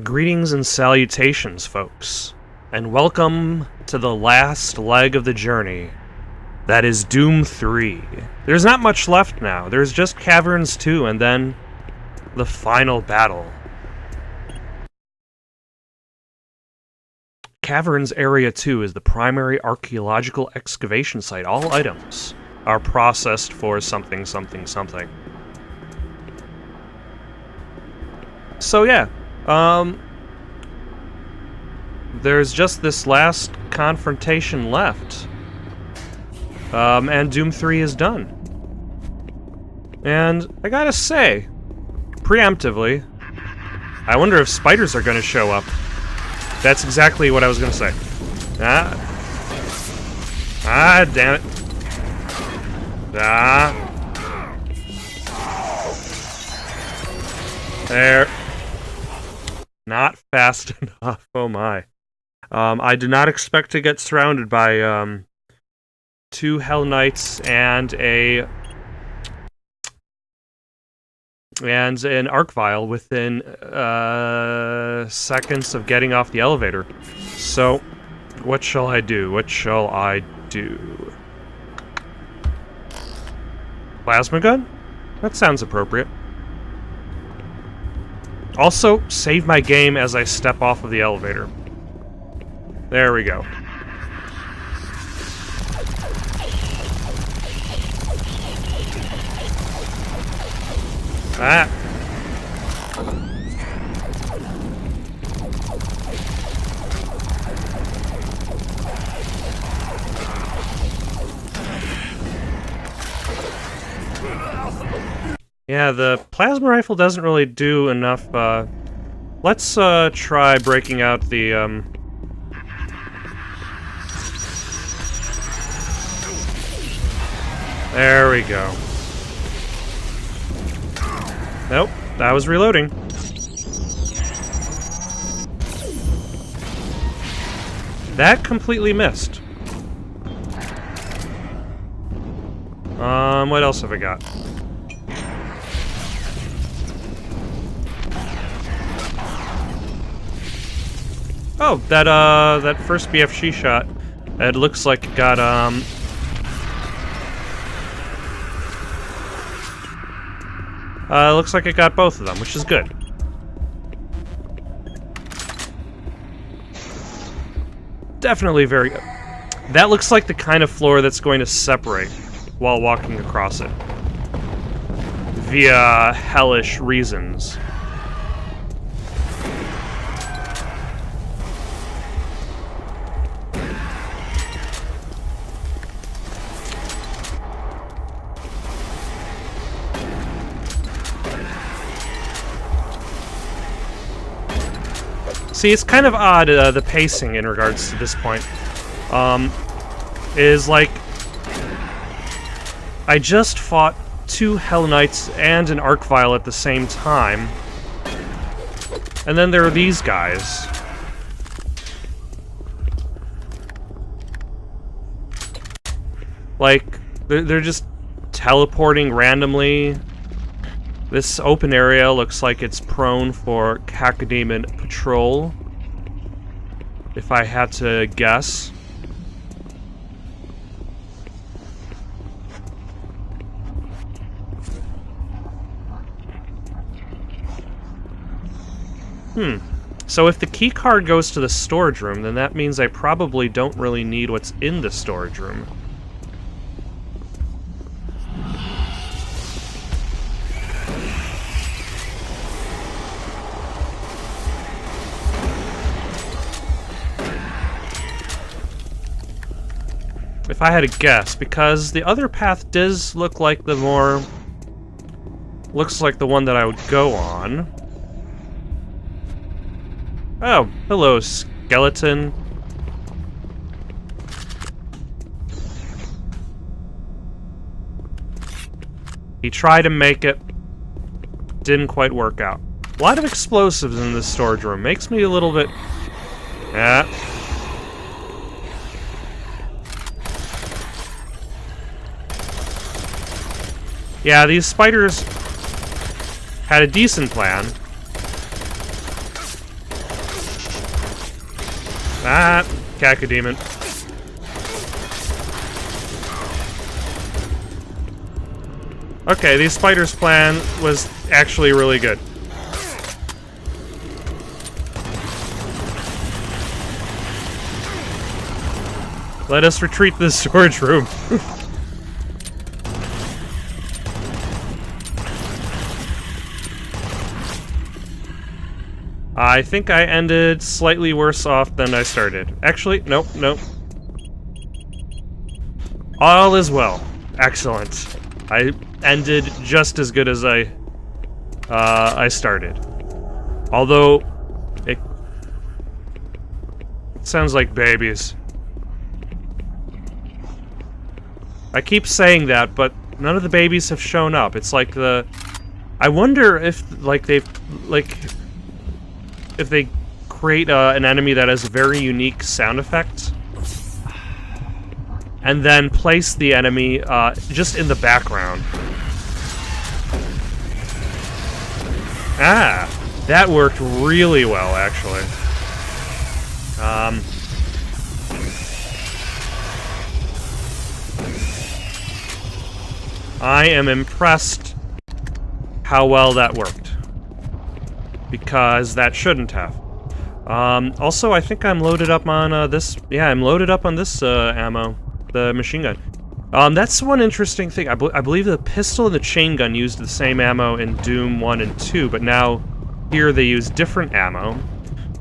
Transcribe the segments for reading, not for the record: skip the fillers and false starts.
Greetings and salutations, folks, and welcome to the last leg of the journey. That is Doom 3. There's not much left now. There's just Caverns 2 and then the final battle. Caverns Area 2 is the primary archaeological excavation site. All items are processed for something, something, something. So yeah, there's just this last confrontation left. And Doom 3 is done. And I gotta say, preemptively, I wonder if spiders are gonna show up. That's exactly what I was gonna say. Damn it. There. Not fast enough, oh my. I did not expect to get surrounded by, 2 Hell Knights and an Arc Vial within seconds of getting off the elevator. So, what shall I do? What shall I do? Plasma gun? That sounds appropriate. Also, save my game as I step off of the elevator. There we go. Yeah, the plasma rifle doesn't really do enough. Let's try breaking out the There we go. Nope, that was reloading. That completely missed. What else have I got? Oh, that first BFG shot, it looks like it got, looks like it got both of them, which is good. Definitely very good. That looks like the kind of floor that's going to separate while walking across it. Via hellish reasons. See, it's kind of odd, the pacing in regards to this point. Is like... I just fought 2 Hell Knights and an Arc Vial at the same time. And then there are these guys. Like, they're just teleporting randomly. This open area looks like it's prone for Cacodemon patrol, if I had to guess. So if the key card goes to the storage room, then that means I probably don't really need what's in the storage room. If I had to guess, because the other path does look like the more... looks like the one that I would go on. Oh, hello, skeleton. He tried to make it. Didn't quite work out. A lot of explosives in this storage room. Makes me a little bit... Yeah. Yeah, these spiders had a decent plan. Ah, Cacodemon. Okay, the spider's plan was actually really good. Let us retreat to the storage room. I think I ended slightly worse off than I started. Actually, nope. All is well. Excellent. I ended just as good as I started. Although, it sounds like babies. I keep saying that, but none of the babies have shown up. It's like the... I wonder if, like, if they create an enemy that has a very unique sound effect, and then place the enemy just in the background. Ah, that worked really well, actually. I am impressed how well that worked, because that shouldn't have. Also, I think I'm loaded up on this. Yeah, I'm loaded up on this ammo, the machine gun. That's one interesting thing. I believe the pistol and the chain gun used the same ammo in Doom 1 and 2, but now here they use different ammo.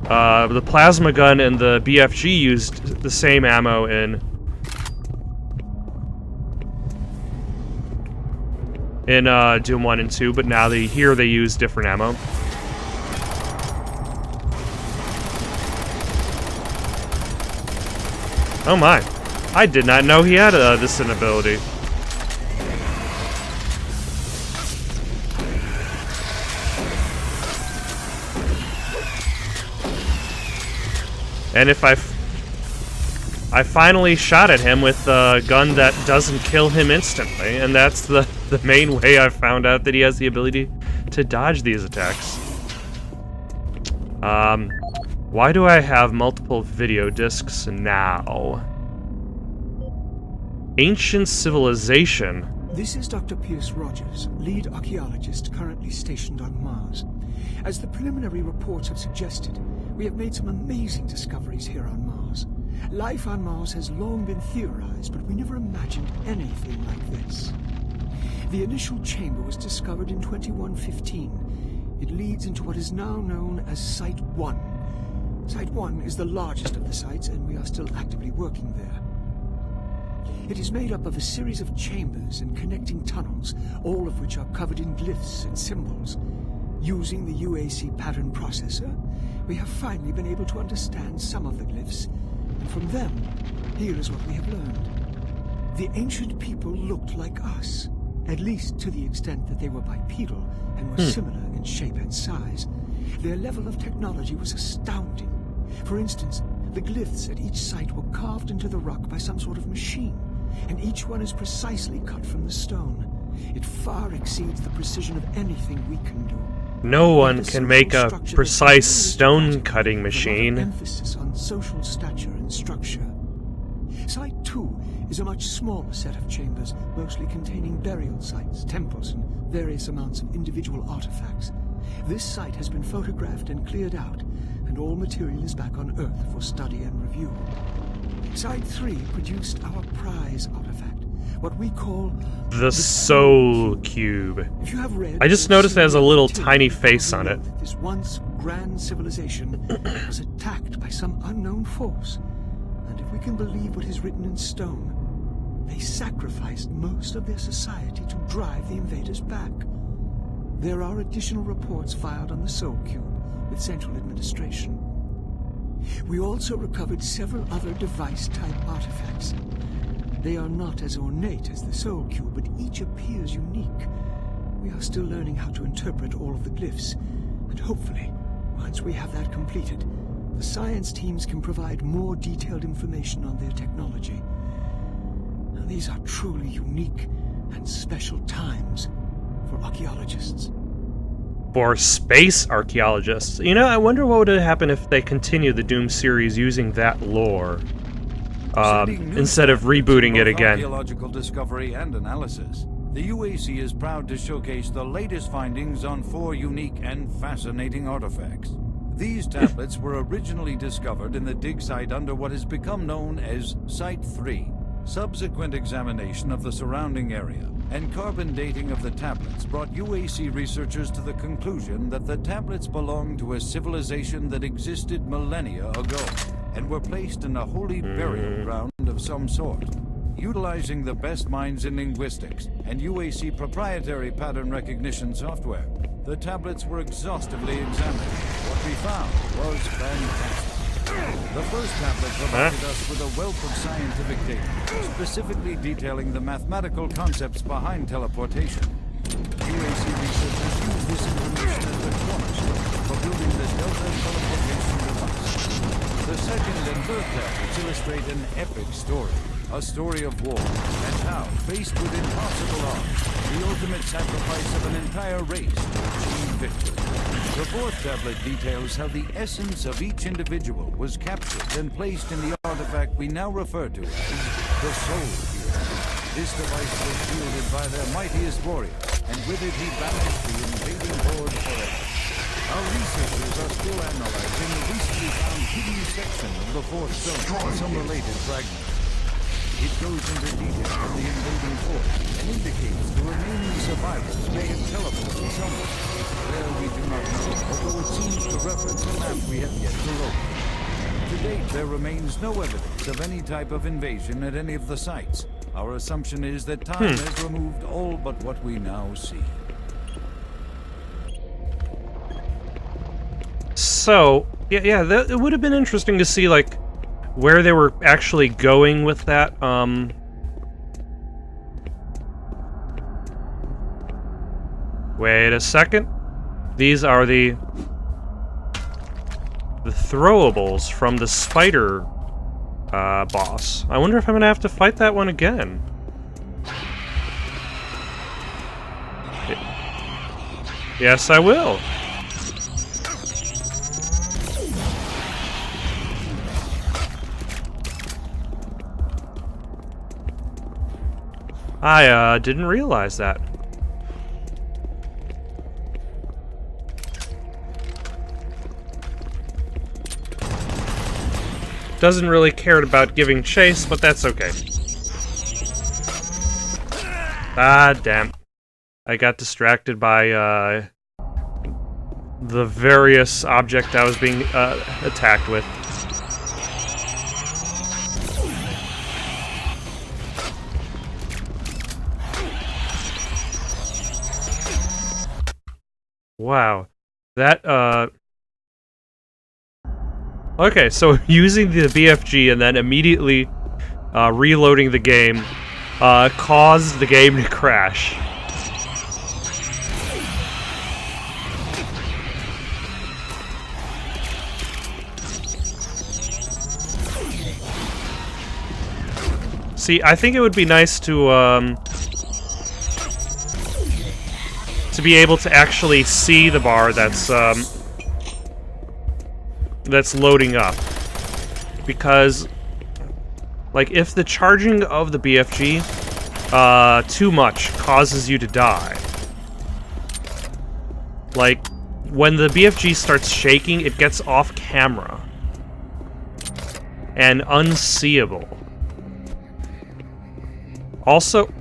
The plasma gun and the BFG used the same ammo in Doom 1 and 2, but now here they use different ammo. Oh my. I did not know he had this ability. And if I finally shot at him with a gun that doesn't kill him instantly, and that's the main way I've found out that he has the ability to dodge these attacks. Why do I have multiple video discs now? Ancient Civilization. This is Dr. Pierce Rogers, lead archaeologist currently stationed on Mars. As the preliminary reports have suggested, we have made some amazing discoveries here on Mars. Life on Mars has long been theorized, but we never imagined anything like this. The initial chamber was discovered in 2115. It leads into what is now known as Site 1. Site 1 is the largest of the sites, and we are still actively working there. It is made up of a series of chambers and connecting tunnels, all of which are covered in glyphs and symbols. Using the UAC pattern processor, we have finally been able to understand some of the glyphs, and from them, here is what we have learned. The ancient people looked like us, at least to the extent that they were bipedal and were similar in shape and size. Their level of technology was astounding. For instance, the glyphs at each site were carved into the rock by some sort of machine, and each one is precisely cut from the stone. It far exceeds the precision of anything we can do. No one can make a precise stone-cutting machine. Emphasis on social stature and structure. Site 2 is a much smaller set of chambers, mostly containing burial sites, temples, and various amounts of individual artifacts. This site has been photographed and cleared out, and all material is back on Earth for study and review. Site 3 produced our prize artifact, what we call the Soul Cube. If you have read, I just noticed it has a little tiny face on it. This once grand civilization was attacked by some unknown force, and if we can believe what is written in stone, they sacrificed most of their society to drive the invaders back. There are additional reports filed on the Soul Cube with Central Administration. We also recovered several other device-type artifacts. They are not as ornate as the Soul Cube, but each appears unique. We are still learning how to interpret all of the glyphs, and hopefully, once we have that completed, the science teams can provide more detailed information on their technology. Now, these are truly unique and special times for archaeologists. for space archaeologists. You know, I wonder what would happen if they continue the Doom series using that lore. Instead of rebooting it again. Archaeological discovery and analysis. The UAC is proud to showcase the latest findings on 4 unique and fascinating artifacts. These tablets were originally discovered in the dig site under what has become known as Site 3. Subsequent examination of the surrounding area and carbon dating of the tablets brought UAC researchers to the conclusion that the tablets belonged to a civilization that existed millennia ago and were placed in a holy burial ground of some sort. Utilizing the best minds in linguistics and UAC proprietary pattern recognition software, the tablets were exhaustively examined. What we found was fantastic. The first tablet provided us with a wealth of scientific data, specifically detailing the mathematical concepts behind teleportation. UAC researchers use this information as the cornerstone for building the Delta teleportation device. The second and third tablets illustrate an epic story, a story of war, and how, faced with impossible odds, the ultimate sacrifice of an entire race to achieve victory. The fourth tablet details how the essence of each individual was captured and placed in the artifact we now refer to as the Soul Cube. This device was wielded by their mightiest warrior, and with it he banished the invading horde forever. Our researchers are still analyzing the recently found hidden section of the fourth stone and some related fragments. It goes into detail on the invading force and indicates the remaining survivors may have teleported somewhere. Where we do not know, although it seems to reference a map we have yet to locate. To date, there remains no evidence of any type of invasion at any of the sites. Our assumption is that time has removed all but what we now see. So, yeah, it would have been interesting to see, like, where they were actually going with that. Wait a second. These are the throwables from the spider boss. I wonder if I'm gonna have to fight that one again. Yes, I will. I didn't realize that. Doesn't really care about giving chase, but that's okay. Ah, damn. I got distracted by the various object I was being attacked with. Wow. That, okay, so using the BFG and then immediately reloading the game caused the game to crash. See, I think it would be nice to be able to actually see the bar that's loading up. Because, like, if the charging of the BFG too much causes you to die, like, when the BFG starts shaking, it gets off camera and unseeable. Also,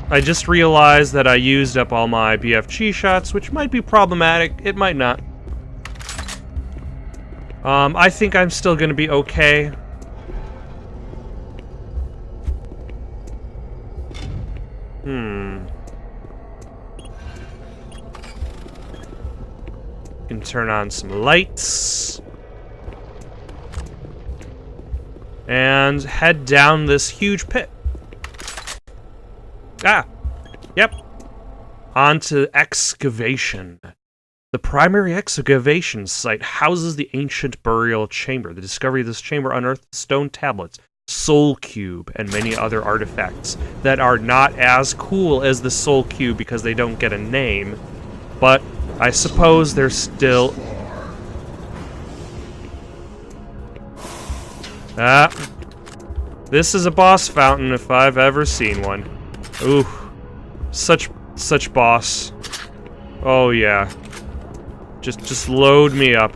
I just realized that I used up all my BFG shots, which might be problematic. It might not. I think I'm still gonna be okay. Can turn on some lights. And head down this huge pit. Ah! Yep. On to Excavation. The primary excavation site houses the ancient burial chamber. The discovery of this chamber unearthed stone tablets, Soul Cube, and many other artifacts that are not as cool as the Soul Cube because they don't get a name. But I suppose there's still... Ah. This is a boss fountain if I've ever seen one. Ooh. Such boss. Oh yeah. Just load me up.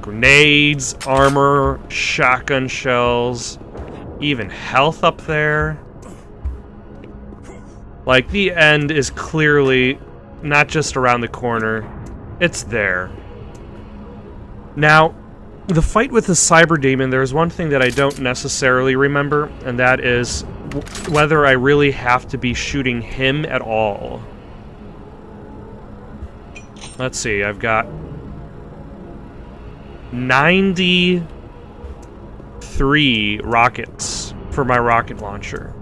Grenades, armor, shotgun shells, even health up there. Like, the end is clearly not just around the corner, it's there. Now, the fight with the cyber demon, there's one thing that I don't necessarily remember, and that is whether I really have to be shooting him at all. Let's see, I've got 93 rockets for my rocket launcher.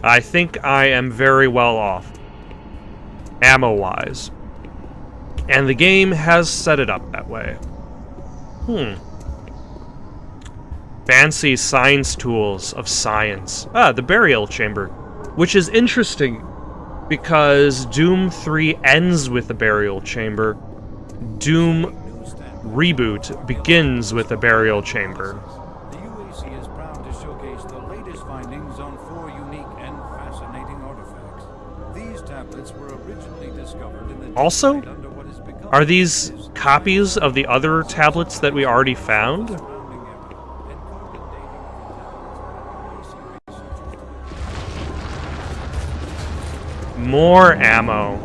I think I am very well off, ammo-wise. And the game has set it up that way. Fancy science tools of science. Ah, the burial chamber. Which is interesting, because Doom 3 ends with the burial chamber. Doom Reboot begins with the burial chamber. The UAC is proud to showcase the latest findings on 4 unique and fascinating artifacts. These tablets were originally discovered in the Also, under what has become are these copies of the other tablets that we already found? More ammo.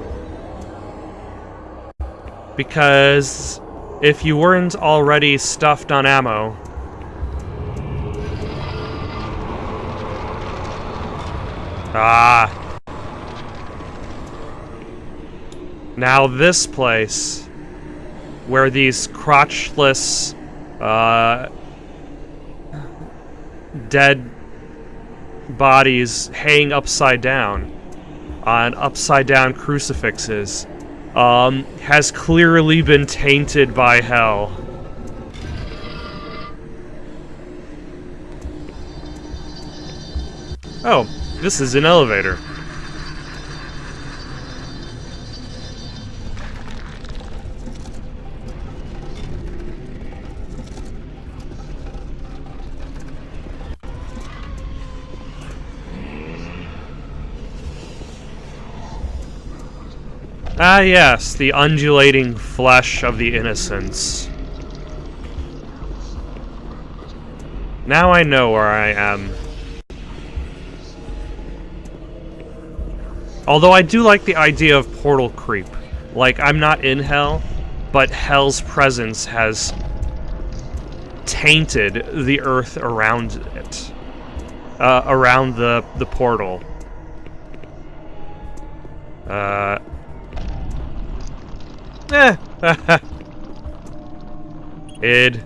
Because if you weren't already stuffed on ammo... Ah. Now this place, where these crotchless, dead bodies hang upside down on upside-down crucifixes, has clearly been tainted by hell. Oh, this is an elevator. Ah yes, the undulating flesh of the innocents. Now I know where I am. Although I do like the idea of portal creep. Like, I'm not in hell, but hell's presence has tainted the earth around it. Around the portal. Id.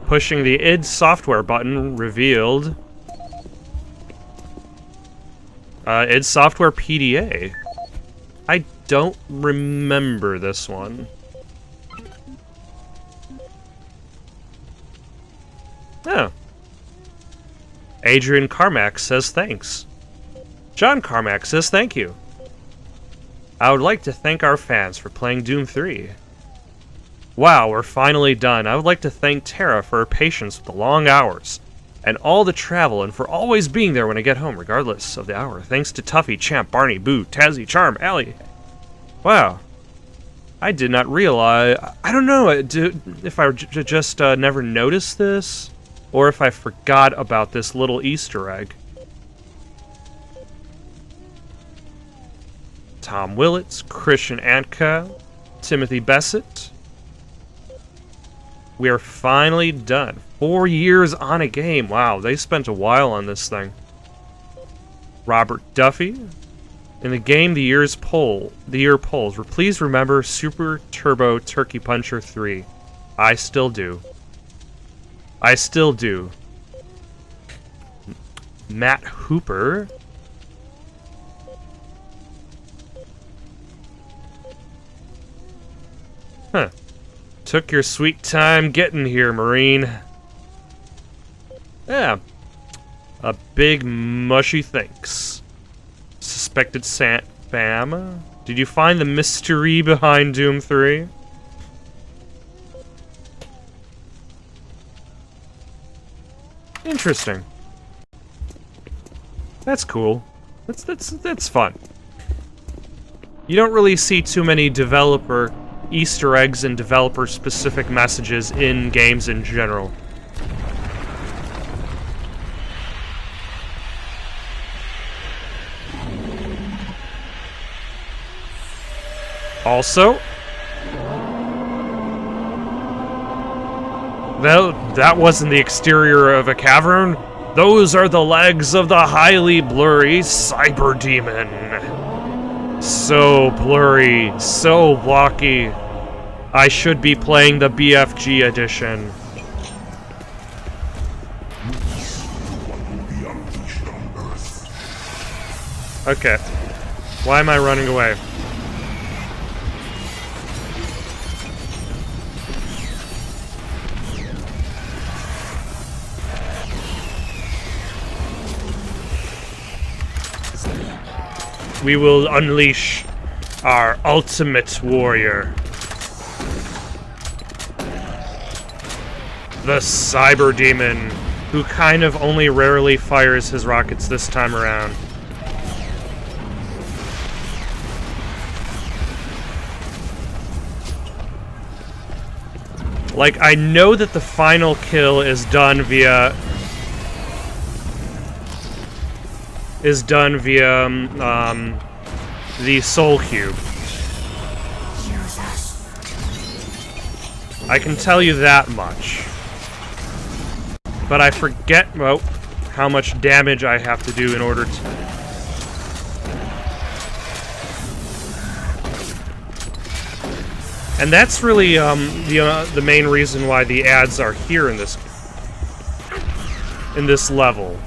Pushing the id software button revealed id software PDA. I don't remember this one. Oh. Adrian Carmack says thanks. John Carmack says thank you. I would like to thank our fans for playing Doom 3. Wow, we're finally done. I would like to thank Tara for her patience with the long hours, and all the travel, and for always being there when I get home, regardless of the hour. Thanks to Tuffy, Champ, Barney, Boo, Tazzy, Charm, Allie. Wow. I did not realize... I don't know if I just never noticed this, or if I forgot about this little Easter egg. Tom Willits, Christian Antka, Timothy Bessett. We are finally done. 4 years on a game. Wow, they spent a while on this thing. Robert Duffy. In the game, the year polls. Please remember Super Turbo Turkey Puncher 3. I still do. I still do. Matt Hooper. Huh. Took your sweet time getting here, Marine. Yeah. A big mushy thanks. Suspected spam? Did you find the mystery behind Doom 3? Interesting. That's cool. That's fun. You don't really see too many developer Easter eggs and developer-specific messages in games in general. Also, that wasn't the exterior of a cavern. Those are the legs of the highly blurry cyber demon. So blurry, so blocky. I should be playing the BFG edition. Okay. Why am I running away? We will unleash our ultimate warrior. The Cyber Demon, who kind of only rarely fires his rockets this time around. Like, I know that the final kill is done via the Soul Cube. I can tell you that much. But I forget how much damage I have to do in order to... And that's really the main reason why the ads are here in this level.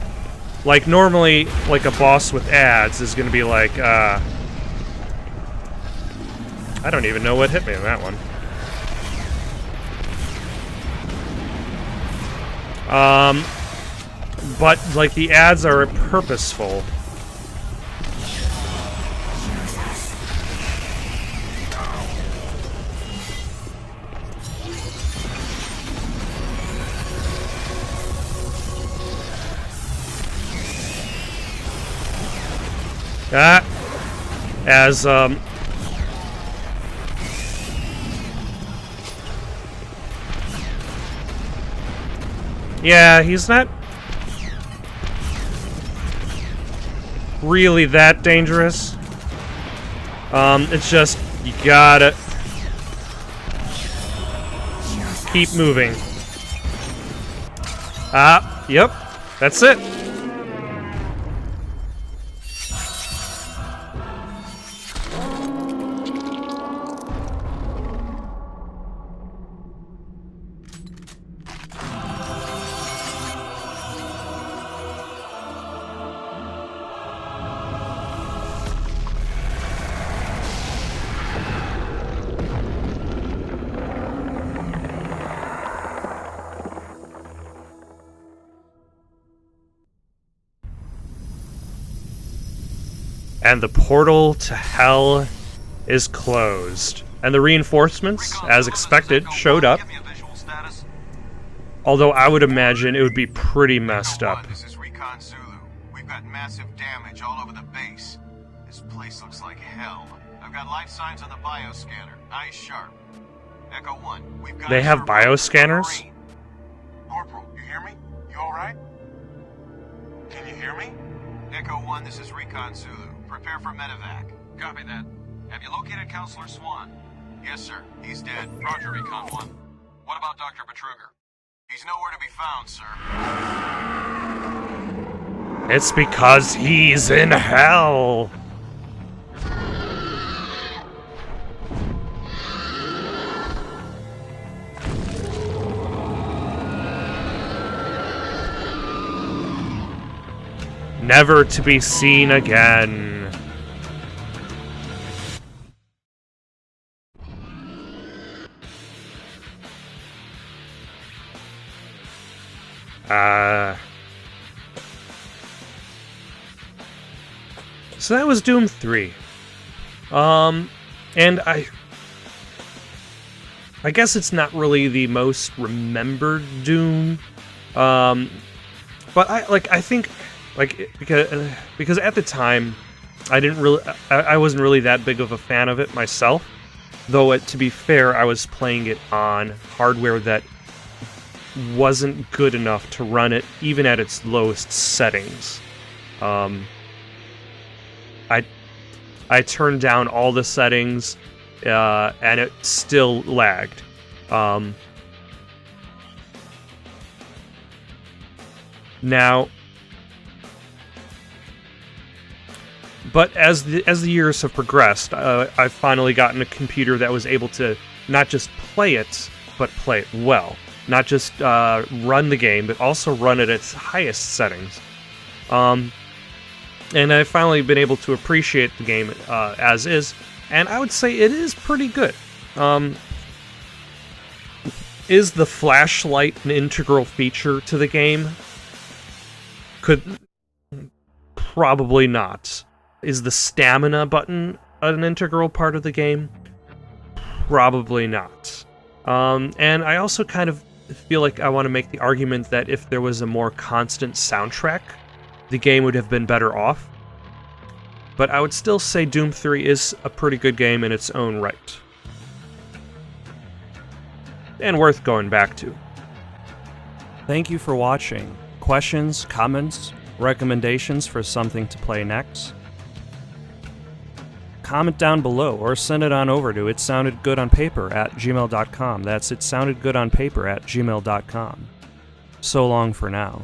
Like, normally, like, a boss with ads is gonna be like, I don't even know what hit me in that one. But, like, the ads are purposeful. Yeah, he's not really that dangerous. It's just, you gotta keep moving. Yep, that's it. And the portal to hell is closed. And the reinforcements, as expected, showed up. Although I would imagine it would be pretty messed up. This is Recon Zulu. We've got massive damage all over the base. This place looks like hell. I've got life signs on the bioscanner. Eyes sharp. Echo 1, we've got... They have bioscanners? Corporal, you hear me? You alright? Can you hear me? Echo 1, this is Recon Zulu. Prepare for medevac. Copy that. Have you located Counselor Swan? Yes, sir. He's dead. Roger, Recon 1. What about Dr. Betruger? He's nowhere to be found, sir. It's because he's in hell. never to be seen again. So that was Doom 3. And I guess it's not really the most remembered Doom. But I think because at the time I wasn't really that big of a fan of it myself. Though to be fair, I was playing it on hardware that wasn't good enough to run it even at its lowest settings. I turned down all the settings, and it still lagged. Now, but as the years have progressed, I've finally gotten a computer that was able to not just play it, but play it well. Not just run the game, but also run it at its highest settings. And I've finally been able to appreciate the game as is, and I would say it is pretty good. Is the flashlight an integral feature to the game? Probably not. Is the stamina button an integral part of the game? Probably not. And I also kind of feel like I want to make the argument that if there was a more constant soundtrack, the game would have been better off. But I would still say Doom 3 is a pretty good game in its own right. And worth going back to. Thank you for watching. Questions, comments, recommendations for something to play next? Comment down below or send it on over to itsoundedgoodonpaper@gmail.com. That's itsoundedgoodonpaper@gmail.com. So long for now.